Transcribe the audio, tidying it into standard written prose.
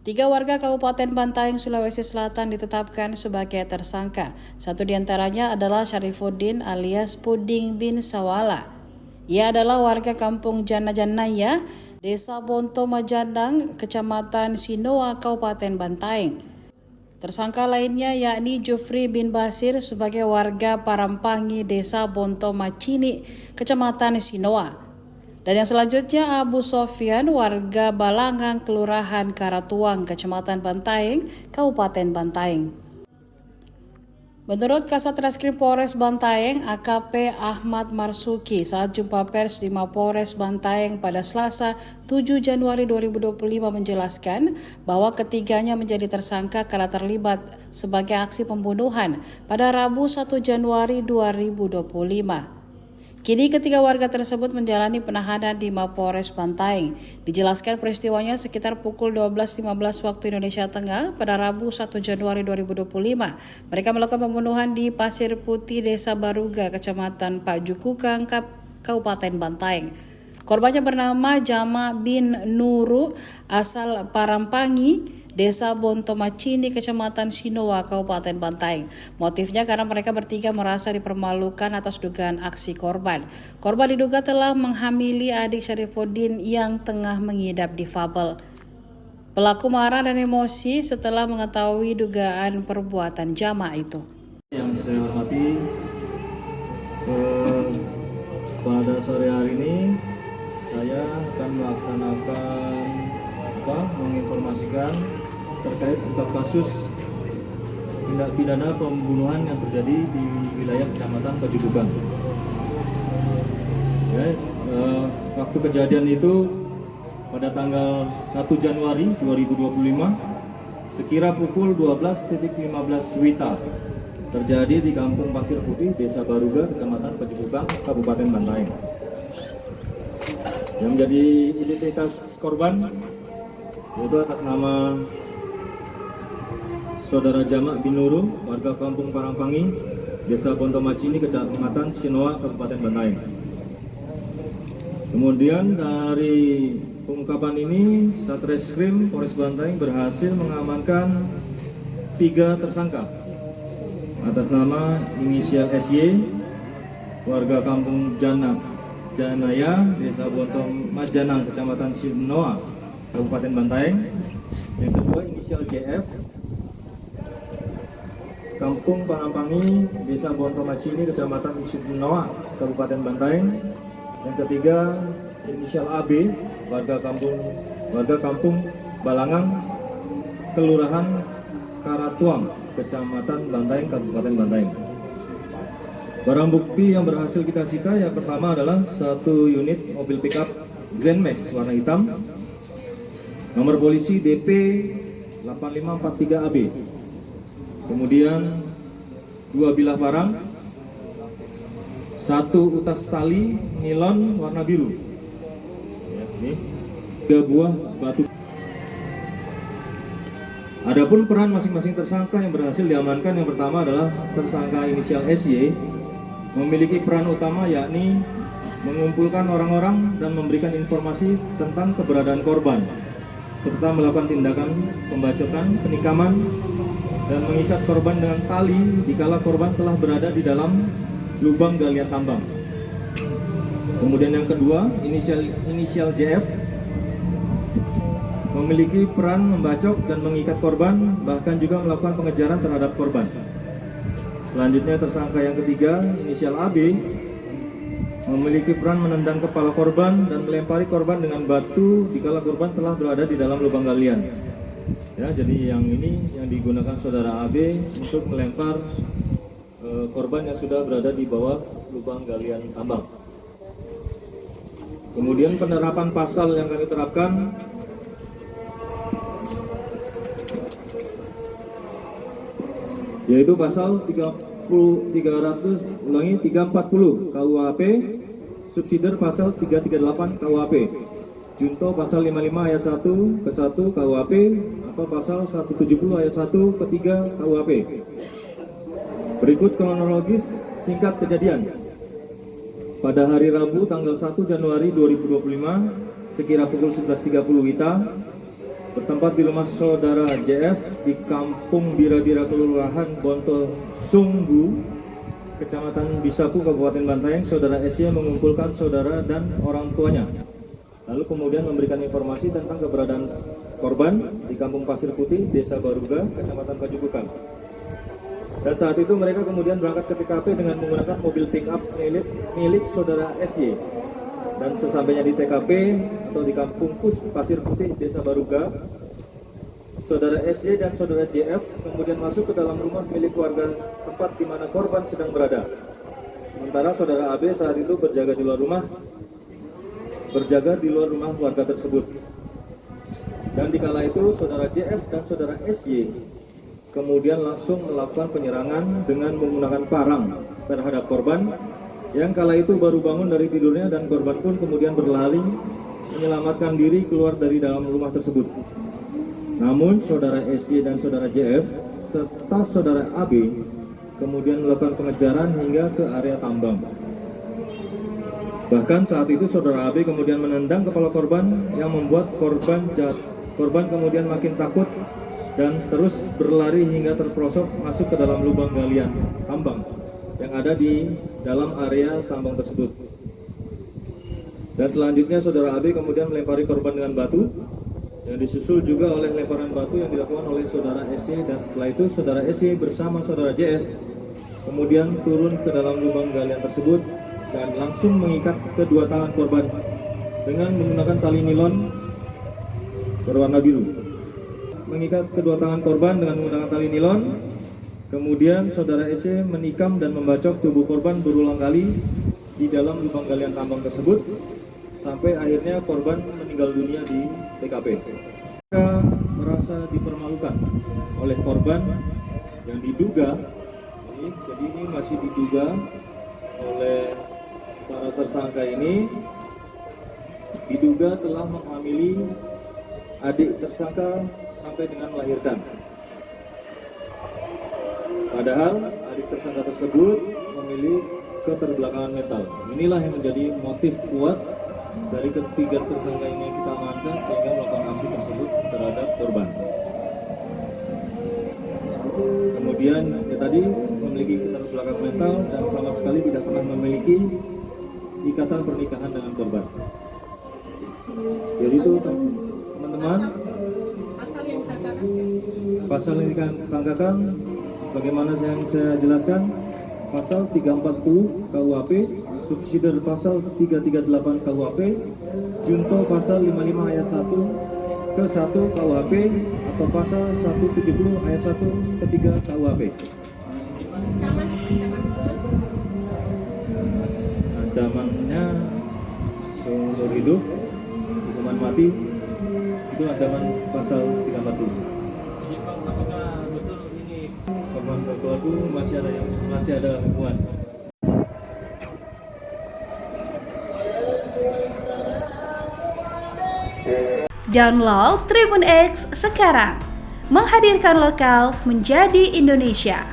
Tiga warga Kabupaten Bantaeng, Sulawesi Selatan ditetapkan sebagai tersangka. Satu diantaranya adalah Syarifuddin alias Puding bin Sawala. Ia adalah warga kampung Jana-Janaya, Desa Bonto Majandang, Kecamatan Sinoa, Kabupaten Bantaeng. Tersangka lainnya yakni Jufri bin Basir sebagai warga Parampangi, Desa Bonto Macini, Kecamatan Sinoa. Dan yang selanjutnya Abu Sofyan, warga Balangang, Kelurahan Karatuang, Kecamatan Bantaeng, Kabupaten Bantaeng. Menurut Kasat Reskrim Polres Bantaeng, AKP Ahmad Marsuki saat jumpa pers di Mapolres Bantaeng pada Selasa 7 Januari 2025 menjelaskan bahwa ketiganya menjadi tersangka karena terlibat sebagai aksi pembunuhan pada Rabu 1 Januari 2025. Kini ketiga warga tersebut menjalani penahanan di Mapolres Bantaeng. Dijelaskan peristiwanya sekitar pukul 12.15 waktu Indonesia Tengah pada Rabu 1 Januari 2025. Mereka melakukan pembunuhan di Pasir Putih, Desa Baruga, Kecamatan Pak Jukukang, Kabupaten Bantaeng. Korbannya bernama Jama bin Nuru, asal Parampangi, Desa Bonto Macini, Kecamatan Sinoa, Kabupaten Bantaeng. Motifnya karena mereka bertiga merasa dipermalukan atas dugaan aksi korban. Korban diduga telah menghamili adik Syarifuddin yang tengah mengidap difabel. Pelaku marah dan emosi setelah mengetahui dugaan perbuatan Jama itu. Yang saya hormati, pada sore hari ini saya akan menginformasikan terkait ungkap kasus tindak pidana pembunuhan yang terjadi di wilayah Kecamatan Pajugubang. Waktu kejadian itu pada tanggal 1 Januari 2025 sekira pukul 12.15 WITA terjadi di Kampung Pasir Putih, Desa Baruga, Kecamatan Pajugubang, Kabupaten Bantaeng. Yang menjadi identitas korban yaitu atas nama Saudara Jama bin Nurul, warga Kampung Parampangi, Desa Bonto Macini, Kecamatan Sinoa, Kabupaten Bantaeng. Kemudian dari pengungkapan ini, Satreskrim Polres Bantaeng berhasil mengamankan 3 tersangka atas nama inisial SY, warga Kampung Janaya, Desa Bonto Majanang, Kecamatan Sinoa, Kabupaten Bantaeng. Yang kedua inisial JF, Kampung Parampangi, Desa Bonto Macini, Kecamatan Sinoa, Kabupaten Bantaeng. Yang ketiga inisial AB, warga Kampung Balangang, Kelurahan Karatuang, Kecamatan Bantaeng, Kabupaten Bantaeng. Barang bukti yang berhasil kita sita yang pertama adalah 1 unit mobil pickup Grand Max warna hitam, nomor polisi DP 8543 AB. Kemudian 2 bilah parang, 1 utas tali nilon warna biru. Ini 3 buah batu. Adapun peran masing-masing tersangka yang berhasil diamankan, yang pertama adalah tersangka inisial SY memiliki peran utama yakni mengumpulkan orang-orang dan memberikan informasi tentang keberadaan korban serta melakukan tindakan pembacokan, penikaman, dan mengikat korban dengan tali dikala korban telah berada di dalam lubang galian tambang. Kemudian yang kedua, inisial JF memiliki peran membacok dan mengikat korban, bahkan juga melakukan pengejaran terhadap korban. Selanjutnya tersangka yang ketiga, inisial AB, memiliki peran menendang kepala korban dan melempari korban dengan batu dikala korban telah berada di dalam lubang galian. Ya, jadi yang ini yang digunakan saudara AB untuk melempar korban yang sudah berada di bawah lubang galian tambang. Kemudian penerapan pasal yang kami terapkan yaitu pasal 340 KUHP, subsidiar pasal 338 KUHP, junto pasal 55 ayat 1 ke 1 KUHP atau pasal 170 ayat 1 ke 3 KUHP. Berikut kronologis singkat kejadian. Pada hari Rabu tanggal 1 Januari 2025 sekira pukul 11.30 WITA, bertempat di rumah saudara JF di Kampung Bira-Bira, Kelurahan Bonto Sunggu, Kecamatan Bisapu, Kabupaten Bantaeng. Saudara SY mengumpulkan saudara dan orang tuanya, lalu kemudian memberikan informasi tentang keberadaan korban di Kampung Pasir Putih, Desa Baruga, Kecamatan Pajukukan. Dan saat itu mereka kemudian berangkat ke TKP dengan menggunakan mobil pick-up milik saudara SY. Dan sesampainya di TKP atau di Kampung Pasir Putih, Desa Baruga, saudara SY dan saudara JF kemudian masuk ke dalam rumah milik warga tempat di mana korban sedang berada. Sementara saudara AB saat itu berjaga di luar rumah warga tersebut. Dan dikala itu saudara JF dan saudara SY kemudian langsung melakukan penyerangan dengan menggunakan parang terhadap korban yang kala itu baru bangun dari tidurnya, dan korban pun kemudian berlari menyelamatkan diri keluar dari dalam rumah tersebut. Namun saudara SY dan saudara JF serta saudara AB kemudian melakukan pengejaran hingga ke area tambang. Bahkan saat itu saudara AB kemudian menendang kepala korban yang membuat korban kemudian makin takut dan terus berlari hingga terperosok masuk ke dalam lubang galian tambang yang ada di dalam area tambang tersebut. Dan selanjutnya saudara AB kemudian melempari korban dengan batu, yang disusul juga oleh lemparan batu yang dilakukan oleh saudara SY. Dan setelah itu saudara SY bersama saudara JF kemudian turun ke dalam lubang galian tersebut dan langsung mengikat kedua tangan korban dengan menggunakan tali nilon berwarna biru. Mengikat kedua tangan korban dengan menggunakan tali nilon. Kemudian saudara SY menikam dan membacok tubuh korban berulang kali di dalam lubang galian tambang tersebut sampai akhirnya korban meninggal dunia di TKP. Mereka merasa dipermalukan oleh korban yang diduga, jadi ini masih diduga oleh para tersangka ini, diduga telah menghamili adik tersangka sampai dengan melahirkan. Padahal adik tersangka tersebut memiliki keterbelakangan mental. Inilah yang menjadi motif kuat dari ketiga tersangka ini yang kita amankan sehingga melakukan aksi tersebut terhadap korban. Kemudian tadi memiliki keterbelakangan mental dan sama sekali tidak pernah memiliki ikatan pernikahan dengan korban. Jadi itu teman-teman, pasal yang disangkakan bagaimana yang saya jelaskan, pasal 340 KUHP, subsidiar pasal 338 KUHP, junto pasal 55 ayat 1 ke 1 KUHP atau pasal 170 ayat 1 ke 3 KUHP. Ancamannya seumur hidup, hukuman mati, itu ancaman pasal 340. Korban pelaku masih ada hubungan. Download Tribun X sekarang, menghadirkan lokal menjadi Indonesia.